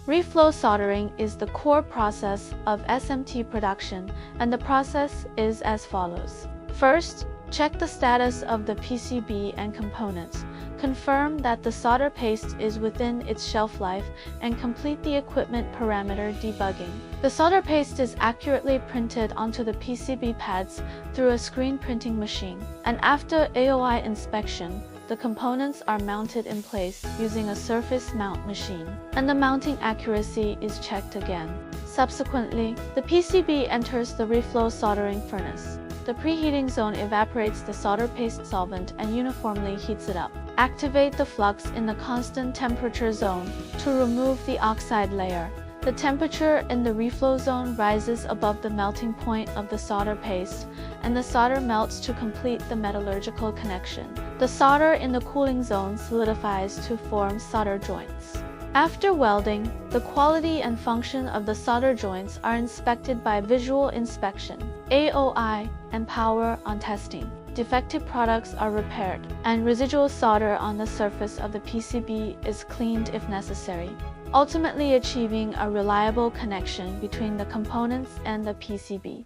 Reflow soldering is the core process of SMT production, and the process is as follows. First, check the status of the PCB and components. Confirm that the solder paste is within its shelf life and complete the equipment parameter debugging. The solder paste is accurately printed onto the PCB pads through a screen printing machine, and after AOI inspection, the components are mounted in place using a surface mount machine, and the mounting accuracy is checked again. Subsequently, the PCB enters the reflow soldering furnace. The preheating zone evaporates the solder paste solvent and uniformly heats it up. Activate the flux in the constant temperature zone to remove the oxide layer. The temperature in the reflow zone rises above the melting point of the solder paste, and the solder melts to complete the metallurgical connection. The solder in the cooling zone solidifies to form solder joints. After welding, the quality and function of the solder joints are inspected by visual inspection, AOI, and power-on testing. Defective products are repaired, and residual solder on the surface of the PCB is cleaned if necessary, ultimately achieving a reliable connection between the components and the PCB.